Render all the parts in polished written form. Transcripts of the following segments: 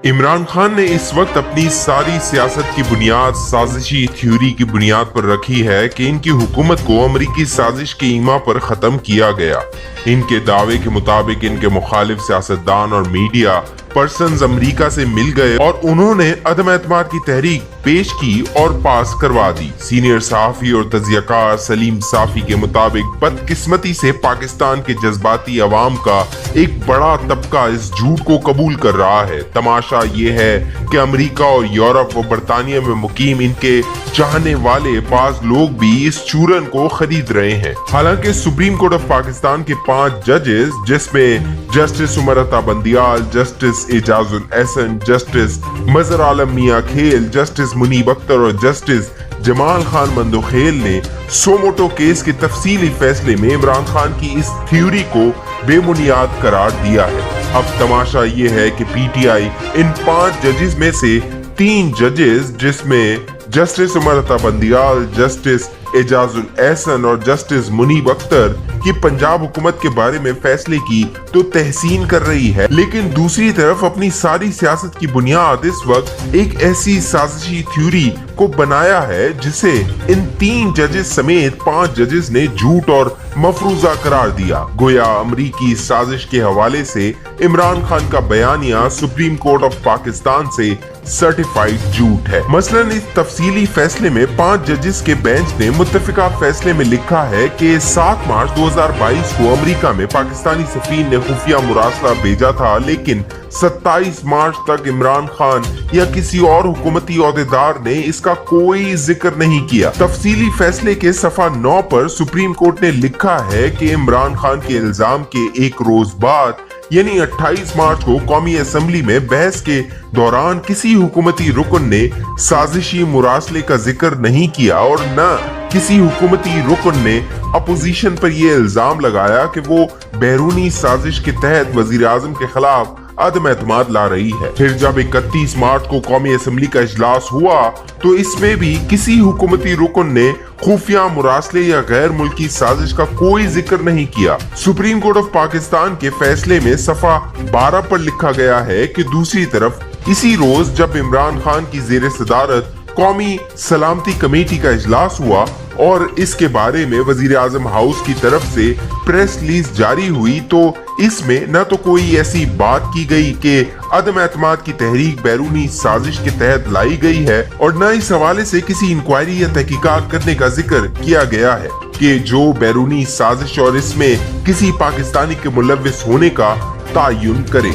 इमरान खान ने इस वक्त अपनी सारी सियासत की बुनियाद साजिशी थ्योरी की बुनियाद पर रखी है कि इनकी हुकूमत को अमरीकी साजिश के ईमा पर खत्म किया गया। इनके दावे के मुताबिक इनके मुखालिफ सियासतदान और मीडिया पर्सन्स अमेरिका से मिल गए और उन्होंने अदम एतमाद की तहरीक पेश की और पास करवा दी। सीनियर सहाफी और तजियाकार सलीम साफी के मुताबिक बदकिस्मती से पाकिस्तान के जज्बाती अवाम का एक बड़ा तबका इस झूठ को कबूल कर रहा है। तमाशा ये है कि अमेरिका और यूरोप व बरतानिया में मुकीम इनके चाहने वाले बाज लोग भी इस चूरन को खरीद रहे हैं। हालांकि सुप्रीम कोर्ट ऑफ पाकिस्तान के 5 जजेस, जिसमें justice Umar Ata Bandial, justice Ejazul Ehsan, justice मजहर आलम मियां खेल, जस्टिस मुनीब अख्तर और जस्टिस जमाल खान मंदोखेल ने सोमोटो केस के तफसीली फैसले में इमरान खान की इस थ्योरी को बेबुनियाद करार दिया है। अब तमाशा ये है कि पीटीआई इन 5 जजेस में से 3 जजेस, जिसमें जस्टिस उमर अता बंदियाल, जस्टिस एजाजुल एहसन और जस्टिस मुनीब अख्तर की पंजाब हुकूमत के बारे में फैसले की तो तहसीन कर रही है, लेकिन दूसरी तरफ अपनी सारी सियासत की बुनियाद इस वक्त एक ऐसी साजिशी थ्योरी को बनाया है जिसे इन 3 जजेस समेत 5 जजेस ने झूठ और मफरूजा करार दिया। गोया अमरीकी साजिश के हवाले से इमरान खान का बयानिया सुप्रीम कोर्ट ऑफ पाकिस्तान से सर्टिफाइड झूठ है। मसलन इस तफसीली फैसले में 5 जजेस के बेंच ने मुत्तफिका फैसले में लिखा है कि 7 मार्च 2022 को अमेरिका में पाकिस्तानी सफीर ने खुफिया मुरासला भेजा था, लेकिन 27 मार्च तक इमरान खान या किसी और हुकूमती ओहदेदार ने इसका कोई जिक्र नहीं किया। तफसीली फैसले के सफा 9 पर सुप्रीम कोर्ट ने लिखा है कि इमरान खान के इल्जाम के एक रोज बाद यानी 28 मार्च को कौमी असेंबली में बहस के दौरान किसी हुकूमती रुकन ने साजिशी मुरासले का जिक्र नहीं किया और न किसी हुकूमती रुकन ने अपोजिशन पर यह इल्जाम लगाया कि वो बैरूनी साजिश के तहत वजीर आजम के खिलाफ अदम एतमाद ला रही है। फिर जब 31 मार्च को कौमी असेंबली का इजलास हुआ तो इसमें भी किसी हुकूमती रुकन ने खुफिया मुरासले या गैर मुल्की साजिश का कोई जिक्र नहीं किया। सुप्रीम कोर्ट ऑफ पाकिस्तान के फैसले में सफा 12 पर लिखा गया है कि दूसरी तरफ इसी रोज जब इमरान खान की जेर सदारत कौमी सलामती कमेटी का इजलास हुआ और इसके बारे में वजीर आजम हाउस की तरफ से प्रेस रिलीज जारी हुई तो इसमें न तो कोई ऐसी बात की गई कि अदम एतमाद की तहरीक बैरूनी साजिश के तहत लाई गई है और न इस हवाले से किसी इंक्वायरी या तहकीकात करने का जिक्र किया गया है कि जो बैरूनी साजिश और इसमें किसी पाकिस्तानी के मुलव्विस होने का तायुन करे।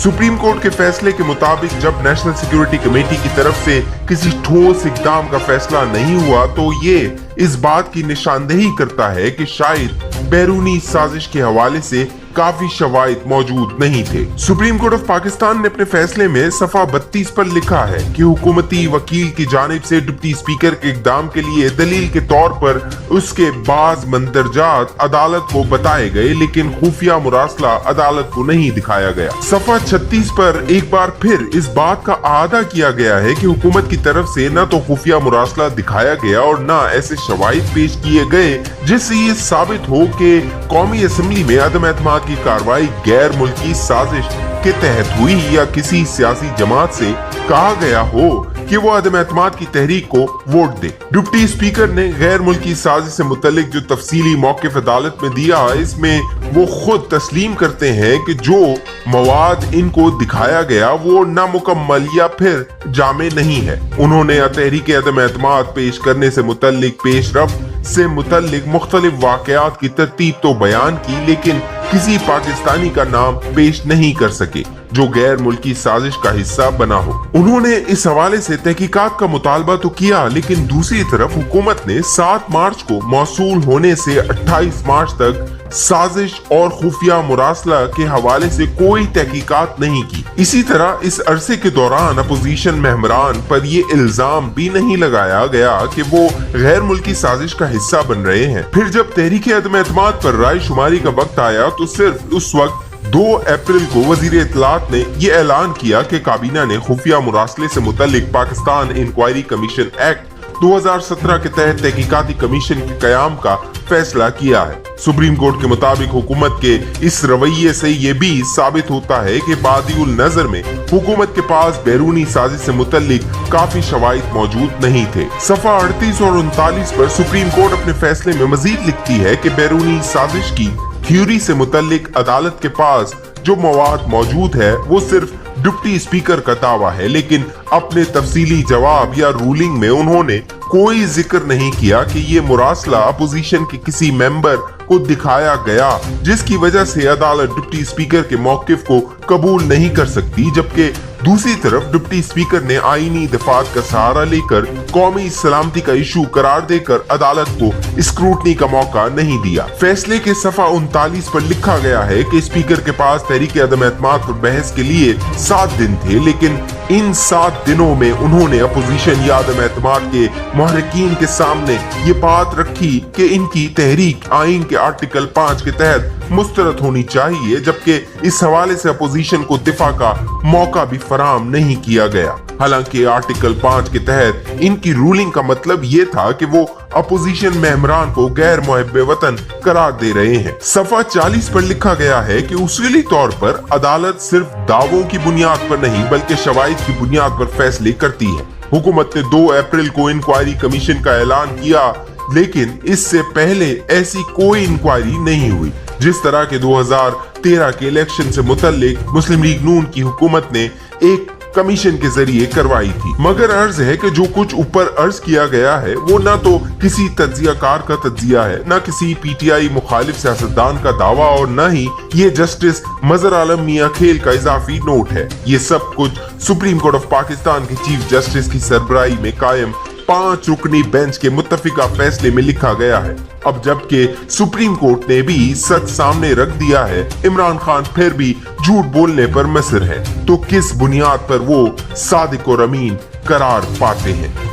सुप्रीम कोर्ट के फैसले के मुताबिक जब नेशनल सिक्योरिटी कमेटी की तरफ से किसी ठोस इकदाम का फैसला नहीं हुआ तो ये इस बात की निशानदेही करता है कि शायद बैरूनी साजिश के हवाले से काफी शवाहिद मौजूद नहीं थे। सुप्रीम कोर्ट ऑफ पाकिस्तान ने अपने फैसले में सफा 32 पर लिखा है कि हुकूमती वकील की जानिब से डिप्टी स्पीकर के इकदाम के लिए दलील के तौर पर उसके बाज मंदरजात अदालत को बताए गए, लेकिन खुफिया मुरासला अदालत को नहीं दिखाया गया। सफा 36 पर एक बार फिर इस बात का आदा किया गया है कि हुकूमत की तरफ से न तो खुफिया मुरासला दिखाया गया और न ऐसे शवाहिद पेश किए गए जिससे ये साबित हो कि कौमी असेंबली में अदम एतमाद की कार्रवाई गैर मुल्की साजिश के तहत हुई या किसी सियासी जमात से कहा गया हो कि वो अदम एतमाद की तहरीक को वोट दे। डिप्टी स्पीकर ने गैर मुल्की साजिश से मुतल्लिक जो तफसीली मौक़िफ़ अदालत में दिया, इसमें वो खुद तस्लीम करते हैं कि जो मवाद इनको दिखाया गया वो नामुकम्मल या फिर जामे नहीं है। उन्होंने तहरीक अदम एतमाद पेश करने से मुतल्लिक पेशरफ्त से मुतल्लिक मुख्तलिफ वाक़यात की तरतीब तो बयान की, लेकिन किसी पाकिस्तानी का नाम पेश नहीं कर सके जो गैर मुल्की साजिश का हिस्सा बना हो। उन्होंने इस हवाले से तहकीकात का मुतालबा तो किया, लेकिन दूसरी तरफ हुकूमत ने 7 मार्च को मौसूल होने से 28 मार्च तक साजिश और खुफिया मुरासला के हवाले से कोई तहकीकात नहीं की। इसी तरह इस अरसे के दौरान अपोजिशन मेंबरान पर ये इल्जाम भी नहीं लगाया गया कि वो गैर मुल्की साजिश का हिस्सा बन रहे हैं। फिर जब तहरीक अदम एतमाद पर राय शुमारी का वक्त आया तो सिर्फ उस वक्त 2 अप्रैल को वजीर इत्तलात ने यह ऐलान किया कि काबीना ने खुफिया मुरासले से मुतल्लिक पाकिस्तान इंक्वायरी कमीशन एक्ट 2017 के तहत तहकीकाती कमीशन के कयाम का फैसला किया है। सुप्रीम कोर्ट के मुताबिक हुकूमत के इस रवैये से ये भी साबित होता है कि बादिउल नजर में हुकूमत के पास बैरूनी साजिश से मुतल्लिक काफी शवाहिद मौजूद नहीं थे। सफा 38 और 39 पर सुप्रीम कोर्ट अपने फैसले में मजीद लिखती है कि बैरूनी साजिश की थ्योरी से मुतल्लिक अदालत के पास जो मवाद मौजूद है वो सिर्फ डिप्टी स्पीकर का दावा है, लेकिन अपने तफसीली जवाब या रूलिंग में उन्होंने कोई जिक्र नहीं किया कि ये मुरासला अपोजिशन के किसी मेंबर को दिखाया गया, जिसकी वजह से अदालत डिप्टी स्पीकर के मौकिफ को कबूल नहीं कर सकती। जबकि दूसरी तरफ डिप्टी स्पीकर ने आईनी दफात का सहारा लेकर कौमी सलामती का इशू करार देकर अदालत को स्क्रूटनी का मौका नहीं दिया। फैसले के सफा 39 पर लिखा गया है कि स्पीकर के पास तहरीक अदम एतमाद पर बहस के लिए 7 दिन थे, लेकिन इन 7 दिनों में उन्होंने अपोजिशन या अदम एतमाद के मुहर्रिकीन के सामने ये बात रखी कि इनकी तहरीक आइन के आर्टिकल 5 के तहत मुस्तरद होनी चाहिए, जबकि इस हवाले से अपोजिशन को दिफा का मौका भी फराहम नहीं किया गया। हालांकि आर्टिकल 5 के तहत इनकी रूलिंग का मतलब ये था कि वो अपोजिशन मेंबरान को गैर मुहब्बे वतन करार दे रहे हैं। सफा 40 पर लिखा गया है कि उसूली तौर पर अदालत सिर्फ दावों की बुनियाद पर नहीं बल्कि शवाहिद की बुनियाद पर फैसले करती है। हुकूमत ने 2 अप्रैल को इंक्वायरी कमीशन का ऐलान किया, लेकिन इससे पहले ऐसी कोई इंक्वायरी नहीं हुई। जिस तरह के 2013 के इलेक्शन से मुतल्लिक मुस्लिम लीग नून की हुकूमत ने एक कमीशन के जरिए करवाई थी, मगर अर्ज है कि जो कुछ ऊपर अर्ज किया गया है वो ना तो किसी तज्जियाकार का तज्जिया है, ना किसी पीटीआई मुखालिफ सियासतदान का दावा और न ही ये जस्टिस मजहर आलम मियां खेल का इजाफी नोट है। ये सब कुछ सुप्रीम कोर्ट ऑफ पाकिस्तान के चीफ जस्टिस की सरबराही में कायम 5 रुकनी बेंच के मुत्तफिका फैसले में लिखा गया है। अब जबकि सुप्रीम कोर्ट ने भी सच सामने रख दिया है, इमरान खान फिर भी झूठ बोलने पर मसर है, तो किस बुनियाद पर वो सादिक और अमीन करार पाते हैं।